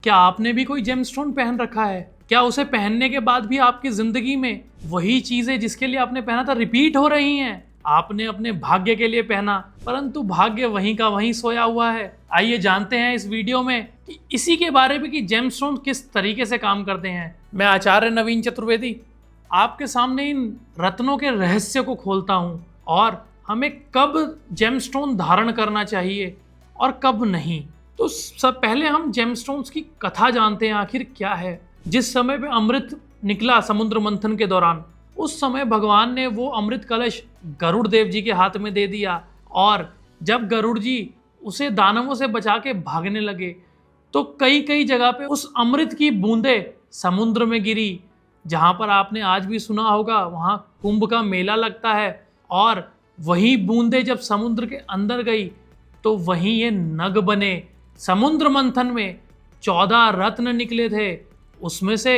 क्या आपने भी कोई जेमस्टोन पहन रखा है? क्या उसे पहनने के बाद भी आपकी जिंदगी में वही चीजें जिसके लिए आपने पहना था रिपीट हो रही हैं? आपने अपने भाग्य के लिए पहना, परंतु भाग्य वहीं का वहीं सोया हुआ है। आइए जानते हैं इस वीडियो में कि इसी के बारे में कि जेमस्टोन किस तरीके से काम करते हैं। मैं आचार्य नवीन चतुर्वेदी आपके सामने इन रत्नों के रहस्य को खोलता हूं और हमें कब जेमस्टोन धारण करना चाहिए और कब नहीं। तो सब पहले हम जेमस्टोन्स की कथा जानते हैं, आखिर क्या है। जिस समय पे अमृत निकला समुद्र मंथन के दौरान, उस समय भगवान ने वो अमृत कलश गरुड़ देव जी के हाथ में दे दिया, और जब गरुड़ जी उसे दानवों से बचा के भागने लगे तो कई कई जगह पे उस अमृत की बूंदें समुद्र में गिरी। जहां पर आपने आज भी सुना होगा वहां कुंभ का मेला लगता है, और वही बूंदें जब समुद्र के अंदर गई तो वहीं ये नग बने। समुद्र मंथन में 14 रत्न निकले थे, उसमें से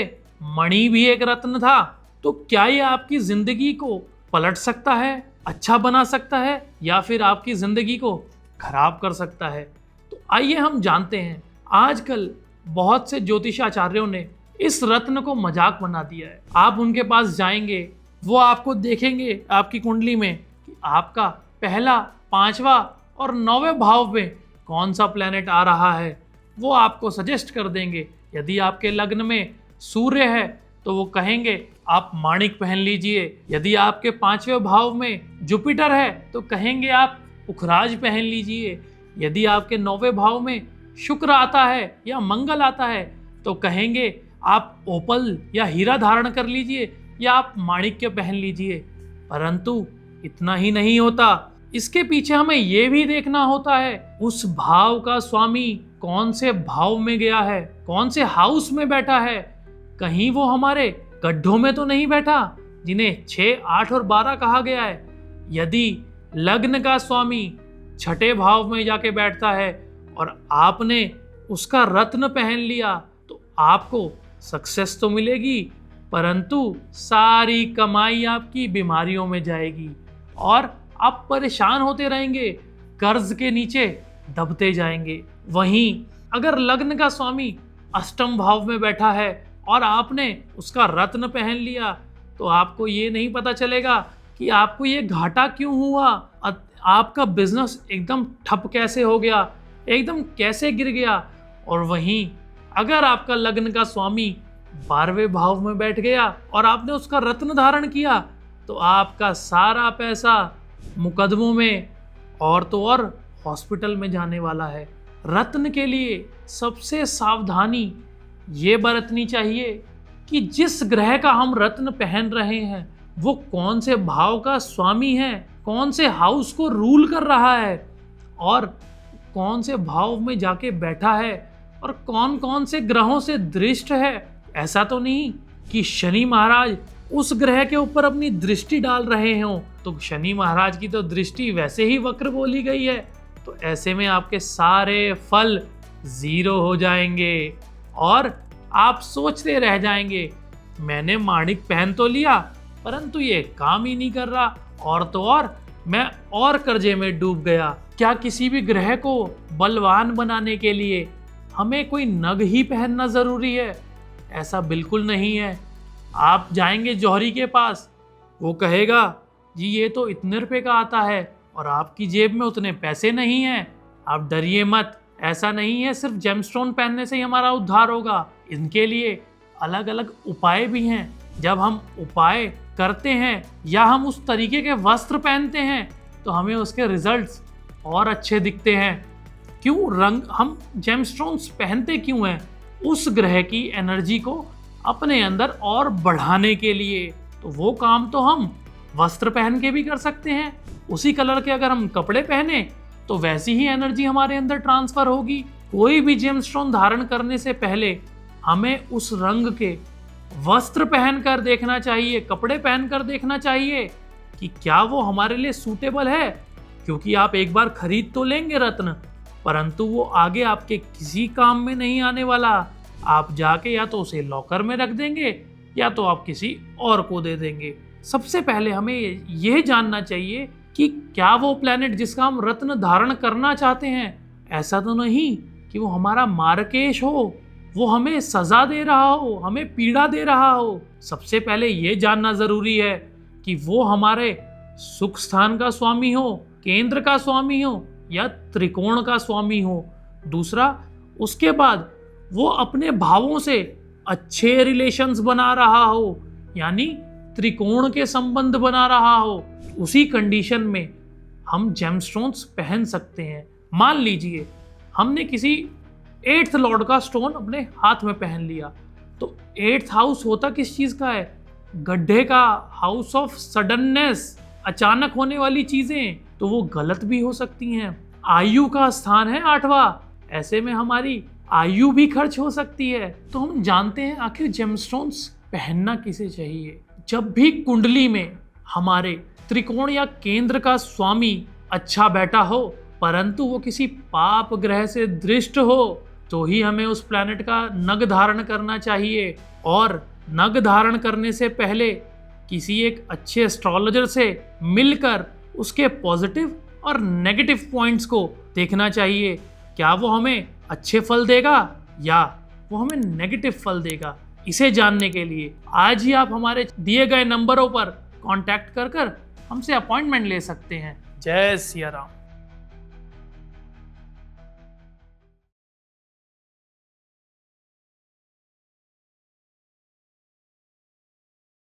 मणि भी एक रत्न था। तो क्या ये आपकी जिंदगी को पलट सकता है, अच्छा बना सकता है, या फिर आपकी जिंदगी को खराब कर सकता है? तो आइए हम जानते हैं। आजकल बहुत से ज्योतिषाचार्यों ने इस रत्न को मजाक बना दिया है। आप उनके पास जाएंगे, वो आपको देखेंगे आपकी कुंडली में कि आपका पहला, 5वां और 9वें भाव में कौन सा प्लेनेट आ रहा है, वो आपको सजेस्ट कर देंगे। यदि आपके लग्न में सूर्य है तो वो कहेंगे आप माणिक पहन लीजिए। यदि आपके 5वें भाव में जुपिटर है तो कहेंगे आप पुखराज पहन लीजिए। यदि आपके 9वें भाव में शुक्र आता है या मंगल आता है तो कहेंगे आप ओपल या हीरा धारण कर लीजिए या आप माणिक्य पहन लीजिए। परंतु इतना ही नहीं होता, इसके पीछे हमें यह भी देखना होता है उस भाव का स्वामी कौन से भाव में गया है, कौन से हाउस में बैठा है। कहीं वो हमारे गड्ढों में तो नहीं बैठा जिन्हें 6, 8 और 12 कहा गया है। यदि लग्न का स्वामी 6ठे भाव में जाके बैठता है और आपने उसका रत्न पहन लिया तो आपको सक्सेस तो मिलेगी, परंतु सारी कमाई आपकी बीमारियों में जाएगी और आप परेशान होते रहेंगे, कर्ज के नीचे दबते जाएंगे। वहीं अगर लग्न का स्वामी 8म भाव में बैठा है और आपने उसका रत्न पहन लिया तो आपको ये नहीं पता चलेगा कि आपको ये घाटा क्यों हुआ, आपका बिजनेस एकदम ठप कैसे हो गया, एकदम कैसे गिर गया। और वहीं अगर आपका लग्न का स्वामी 12वें भाव में बैठ गया और आपने उसका रत्न धारण किया तो आपका सारा पैसा मुकदमों में और तो और हॉस्पिटल में जाने वाला है। रत्न के लिए सबसे सावधानी ये बरतनी चाहिए कि जिस ग्रह का हम रत्न पहन रहे हैं वो कौन से भाव का स्वामी है, कौन से हाउस को रूल कर रहा है और कौन से भाव में जाके बैठा है और कौन कौन से ग्रहों से दृष्ट है। ऐसा तो नहीं कि शनि महाराज उस ग्रह के ऊपर अपनी दृष्टि डाल रहे हों, तो शनि महाराज की तो दृष्टि वैसे ही वक्र बोली गई है, तो ऐसे में आपके सारे फल 0 हो जाएंगे और आप सोचते रह जाएंगे मैंने माणिक पहन तो लिया परंतु ये काम ही नहीं कर रहा, और तो और मैं और कर्जे में डूब गया। क्या किसी भी ग्रह को बलवान बनाने के लिए हमें कोई नग ही पहनना जरूरी है? ऐसा बिल्कुल नहीं है। आप जाएंगे जौहरी के पास, वो कहेगा जी ये तो इतने रुपए का आता है और आपकी जेब में उतने पैसे नहीं हैं। आप डरिए मत, ऐसा नहीं है सिर्फ जेमस्टोन पहनने से ही हमारा उद्धार होगा। इनके लिए अलग अलग उपाय भी हैं। जब हम उपाय करते हैं या हम उस तरीके के वस्त्र पहनते हैं तो हमें उसके रिजल्ट्स और अच्छे दिखते हैं। क्यों रंग हम जेमस्टोन्स पहनते क्यों हैं? उस ग्रह की एनर्जी को अपने अंदर और बढ़ाने के लिए। तो वो काम तो हम वस्त्र पहन के भी कर सकते हैं। उसी कलर के अगर हम कपड़े पहने तो वैसी ही एनर्जी हमारे अंदर ट्रांसफर होगी। कोई भी जेमस्टोन धारण करने से पहले हमें उस रंग के वस्त्र पहनकर देखना चाहिए, कपड़े पहनकर देखना चाहिए कि क्या वो हमारे लिए सूटेबल है। क्योंकि आप एक बार खरीद तो लेंगे रत्न, परंतु वो आगे आपके किसी काम में नहीं आने वाला। आप जाके या तो उसे लॉकर में रख देंगे या तो आप किसी और को दे देंगे। सबसे पहले हमें यह जानना चाहिए कि क्या वो प्लेनेट जिसका हम रत्न धारण करना चाहते हैं, ऐसा तो नहीं कि वो हमारा मार्केश हो वो हमें सजा दे रहा हो, हमें पीड़ा दे रहा हो, सबसे पहले ये जानना जरूरी है कि वो हमारे सुख स्थान का स्वामी हो, केंद्र का स्वामी हो या त्रिकोण का स्वामी हो। दूसरा, उसके बाद वो अपने भावों से अच्छे रिलेशंस बना रहा हो, यानी त्रिकोण के संबंध बना रहा हो। उसी कंडीशन में हम जेमस्टोन्स पहन सकते हैं। मान लीजिए हमने किसी 8th लॉर्ड का स्टोन अपने हाथ में पहन लिया, तो 8th हाउस होता किस चीज का है? गड्ढे का, हाउस ऑफ सडननेस, अचानक होने वाली चीजें, तो वो गलत भी हो सकती हैं। आयु का स्थान है 8वां, ऐसे में हमारी आयु भी खर्च हो सकती है। तो हम जानते हैं आखिर जेमस्टोन्स पहनना किसे चाहिए। जब भी कुंडली में हमारे त्रिकोण या केंद्र का स्वामी अच्छा बैठा हो, परंतु वो किसी पाप ग्रह से दृष्ट हो, तो ही हमें उस प्लैनेट का नग धारण करना चाहिए। और नग धारण करने से पहले किसी एक अच्छे एस्ट्रोलॉजर से मिलकर उसके पॉजिटिव और नेगेटिव पॉइंट्स को देखना चाहिए। क्या वो हमें अच्छे फल देगा या वो हमें नेगेटिव फल देगा? इसे जानने के लिए आज ही आप हमारे दिए गए नंबरों पर कांटेक्ट कर हमसे अपॉइंटमेंट ले सकते हैं। जय सिया राम।